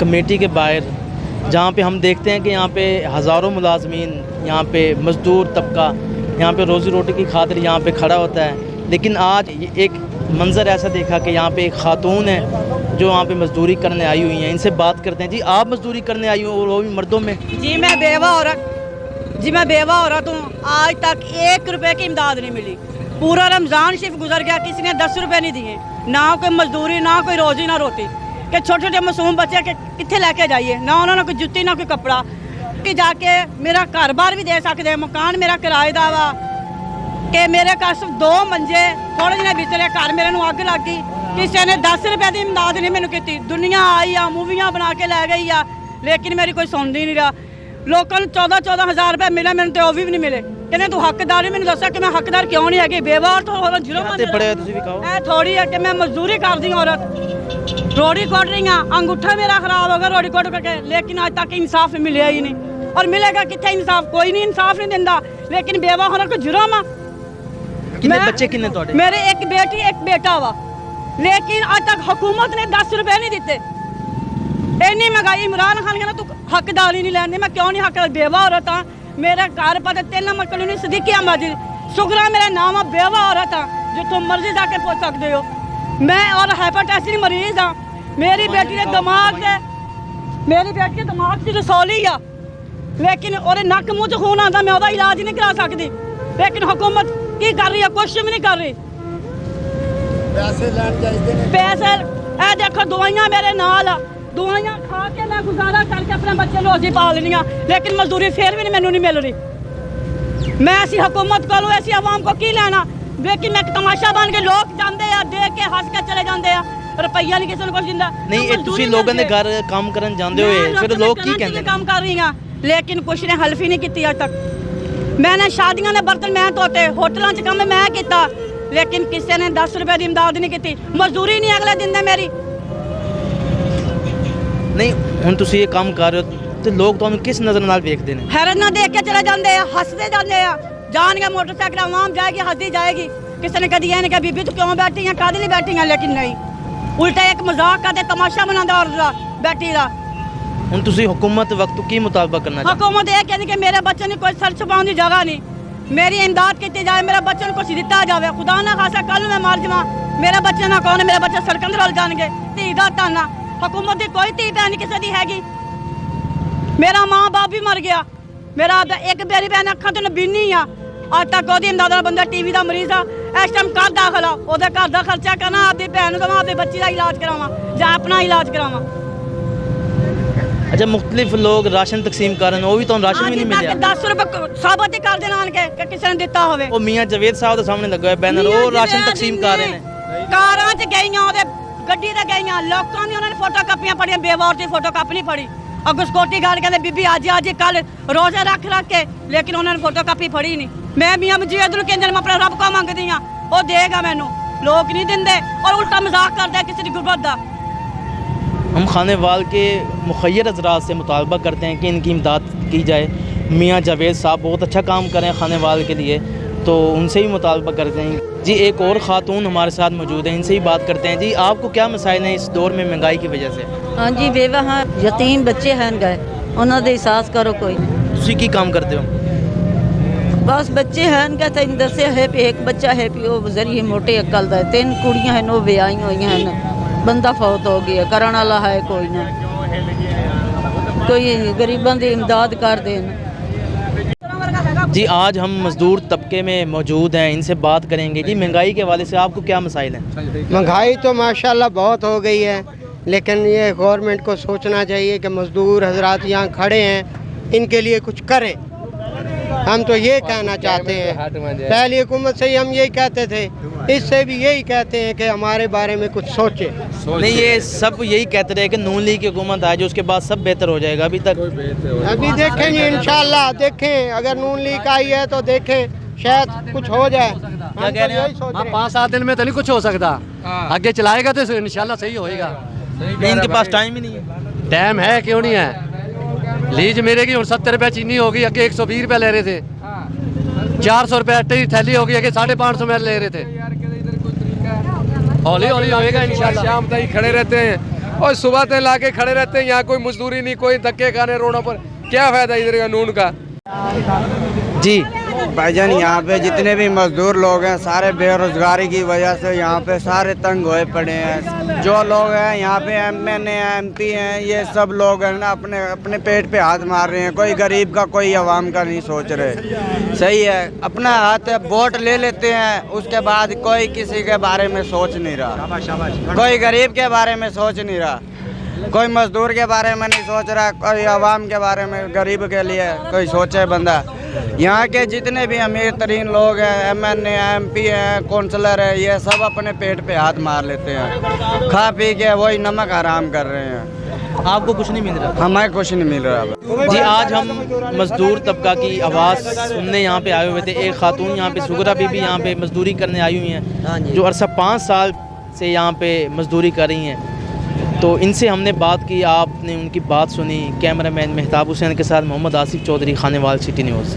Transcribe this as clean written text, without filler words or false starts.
Committee के बाहर, जहाँ पे हम देखते हैं कि यहाँ पे हज़ारों मुलाजमीन, यहाँ पे मज़दूर तबका यहाँ पे रोज़ी रोटी की खातिर यहाँ पे खड़ा होता है। लेकिन आज एक मंज़र ऐसा देखा कि यहाँ पे एक ख़ातून है जो वहाँ पे मज़दूरी करने आई हुई हैं। इनसे बात करते हैं। जी, आप मज़दूरी करने आई हो और वो भी मर्दों में? जी मैं बेवा औरत हूँ। आज तक 1 रुपए की इमदाद नहीं मिली। पूरा रमज़ान शरीफ गुजर गया, किसी ने 10 रुपए नहीं दिए, ना कोई मजदूरी, ना कोई रोजी, ना रोटी। कि छोटे छोटे मासूम बच्चे के कितने लेके जाइए, ना उन्होंने कोई जुत्ती ना कोई कपड़ा कि जाके मेरा घर बार भी दे सकते, मकान मेरा किराए दा वा कि मेरे घर सिर्फ 2 मंजे, थोड़े दिन भीतर घर मेरे अग लग गई। किसी ने 10 रुपए की इमदाद नहीं मैनू की। दुनिया आई आ, मूवियाँ बना के लै गई आ, लेकिन मेरी कोई सुनती नहीं रहा। लोगों को 14-14 हज़ार रुपए मिले, मैंने तो भी नहीं मिले। कहने तू हकदार, मैंने दसा कि मैं हकदार क्यों नहीं है। बेवा तो जीरो थोड़ी है कि मैं मजदूरी कर दी औरत, रोड़ी कोट रही हाँ, अंगूठा मेरा खराब होगा रोड़ी कोट करके, लेकिन आज तक इंसाफ मिले ही नहीं। और मिलेगा कितने इंसाफ? कोई नहीं इंसाफ नहीं देता। लेकिन बेवा होना को जुर्म आ। बच्चे कितने तोड़े? मेरे एक बेटी एक बेटा वा, लेकिन आज तक हुकूमत ने 10 रुपए नहीं दिते। इन्नी महंगाई, इमरान खान कहना तू हकदारी नहीं लैंदी। मैं क्यों नहीं हकदार? बेवा औरत हाँ। मेरे घर पर 3 नंबर कॉलोनी सदीकिया मस्जिद, शुक्रा मेरा नाम है। बेवा औरत हाँ, जो तुम मर्जी जाके पूछ सकते हो। मैं और हाइपरटेंशन मरीज हाँ। मेरी बेटी के दिमाग से रसौली आ, लेकिन और नक मुँह च खून आता, मैं इलाज ही नहीं करा सकती। लेकिन हुकूमत की कर रही है? कुछ भी नहीं कर रही। पैसे ए देखो, दवाइयाँ मेरे नाल, दवाइयाँ खा के मैं गुजारा करके अपने बच्चे रोजी पाल रही हाँ, लेकिन मजदूरी फिर भी मैनू नहीं मिल रही। मैं ऐसी हुकूमत को, ऐसी आवाम को की लेना? लेकिन मैं तमाशा बन के लोग जाते हैं, देख के हंस के चले जाते हैं, रुपया नहीं किसी को कुछ दिंदा नहीं। तुसी लोगों ने घर काम करन जांदे होए, फिर लोग की कहंदे ने? काम कर रही हां, लेकिन कुछ ने हल्फ ही नहीं की आज तक। मैंने शादियां दे बर्तन मैं धोते, होटलों च काम मैं किया, लेकिन किसी ने 10 रुपए की इमदाद नहीं की। मजदूरी नहीं अगले दिन दे मेरी। नहीं हुण तुसी ये काम कर रहे हो तो लोग तुहानू किस नज़र नाल वेखदे ने? हैरत ना देख के चले जाते हैं, हंसते जाते हैं। जान के मोटरसाइकिल आवाम जाएगी, हंसती जाएगी। किसी ने कभी नहीं कहा बीबी तू क्यों बैठी है, कादे लिए बैठी है, लेकिन नहीं, उल्टा एक मजाक करते, तमाशा बनाता और बैठी रहा। हुण तुसी हुकूमत वक्त की मुतालबा करना? हुकूमत ये कहती कि मेरे बच्चे ने कोई सर छुपाने की जगह नहीं, मेरी इमदाद की जाए, मेरे बच्चे को कुछ दिता जाए। खुदा ना खासा कल मैं मर जावा, मेरे बच्चे ना कौन, मेरे बच्चे सड़कों पर रल जाएंगे। धी दा ताना, हुकूमत की कोई धी भैन किसी की हैगी। मेरा माँ बाप भी मर गया, मेरा एक मेरी भैन अखा तो नबीनी आ, आज तक वो इमदाद बंदा टीवी का मरीज आ। इस टाइम घर दाखिल आ, वो घर का खर्चा करना, आपकी भैन को आपके बच्चे का इलाज करावा या अपना इलाज करावा। अच्छा, मुख्तलिफ लोग राशन तकसीम कर रहे हैं, वो भी तो राशन भी नहीं मिले। 10 रुपए साबित कर देना आनके कि किसी ने दिता होवे। वो मियां जावेद साहब के सामने लगा है बैनर, वो राशन तकसीम कर रहे हैं। कारां च गईयां, ओदे गड्डी ते गईयां, लोकां दी उन्होंने फोटो कापियां पढ़ियां, बेवार दी फोटो कापी नहीं पढ़ी। अगो सिक्योरिटी गार्ड कहते बीबी आज कल रोजे रख के, लेकिन उन्होंने फोटो कापी पढ़ी नहीं। मैं मियां मजीद नूं कहंदे मैं अपने रब को मंगदी हां, वो देगा मैनू, लोग नहीं दिंदे और उल्टा मजाक करदे किसी दी गुरबत दा। हम खाने वाल के मुखय्यर हज़रात से मुतालबा करते हैं कि इनकी इमदाद की जाए। मियां जावेद साहब बहुत अच्छा काम करें खाने वाल के लिए, तो उनसे ही मुतालबा करते हैं। जी, एक और ख़ातून हमारे साथ मौजूद है, इनसे ही बात करते हैं। जी, आपको क्या मसाइल हैं इस दौर में महंगाई की वजह से? हाँ जी, बेवा हाँ, यतीम बच्चे हैं गए, उन्होंने एहसास करो कोई। तुसी की काम करते हो? बस बच्चे हैं गए, तेन दसिया है भी एक बच्चा है भी वो जरिए मोटे अकल का, 3 कुड़ियाँ हैं वो ब्याही हुई हैं, बंदा फौत हो गया, करने वाला है कोई ना, कोई गरीबों की इमदाद कर देना। जी, आज हम मज़दूर तबके में मौजूद हैं, इनसे बात करेंगे। जी, महंगाई के हवाले से आपको क्या मसाइल हैं? महंगाई तो माशाल्लाह बहुत हो गई है, लेकिन ये गवर्नमेंट को सोचना चाहिए कि मज़दूर हजरात यहाँ खड़े हैं, इनके लिए कुछ करें। हम तो ये कहना चाहते हैं, पहली हुकूमत से ही हम यही कहते थे, इससे भी यही कहते हैं कि हमारे बारे में कुछ सोचे। नहीं, ये सब यही कहते रहे कि नून लीग की हुकूमत आ जाए, उसके बाद सब बेहतर हो जाएगा। अभी देखेंगे इंशाल्लाह, देखें अगर नून लीग आई है तो देखें शायद कुछ हो जाए। क्या कह रहे हैं? 5-7 दिन में तो नहीं कुछ हो सकता, आगे चलाएगा तो इंशाल्लाह सही होएगा। इनके पास टाइम ही नहीं है। टाइम है क्यों नहीं है? लीज मेरे की 70 रुपये चीनी होगी, अगे 120 रुपये ले रहे थे, 400 रुपये आटे की थैली होगी, अगे 550 में ले रहे थे। हौली हौली होएगा इंशाल्लाह। शाम तक खड़े रहते हैं और सुबह से ला के खड़े रहते हैं, यहाँ कोई मजदूरी नहीं, कोई धक्के खाने रोडों पर, क्या फ़ायदा इधर कानून का। जी भाईजान यहाँ पे जितने भी मजदूर लोग हैं सारे बेरोजगारी की वजह से यहाँ पे सारे तंग हुए पड़े हैं। जो लोग हैं यहाँ पे MNA MP हैं, ये सब लोग हैं ना अपने अपने पेट पे हाथ मार रहे हैं। कोई गरीब का कोई आवाम का नहीं सोच रहे। सही है, अपना हाथ वोट ले लेते हैं, उसके बाद कोई किसी के बारे में सोच नहीं रहा, कोई गरीब के बारे में सोच नहीं रहा, कोई मजदूर के बारे में नहीं सोच रहा, कोई आवाम के बारे में, गरीब के लिए कोई सोचे बंदा। यहाँ के जितने भी अमीर तरीन लोग हैं, MNA MP हैं, काउंसलर है, ये सब अपने पेट पे हाथ मार लेते हैं, खा पी के वही नमक हराम कर रहे हैं। आपको कुछ नहीं मिल रहा? हमें कुछ नहीं मिल रहा। जी आज हम मजदूर तबका की आवाज़ सुनने यहाँ पे आए हुए थे। एक खातून यहाँ पे सुगरा बीबी यहाँ पे मजदूरी करने आई हुई हैं, जो अरसा 5 साल से यहाँ पे मजदूरी कर रही हैं। तो इनसे हमने बात की, आपने उनकी बात सुनी। कैमरामैन मेहताब हुसैन के साथ मोहम्मद आसिफ चौधरी, खानेवाल सिटी न्यूज़।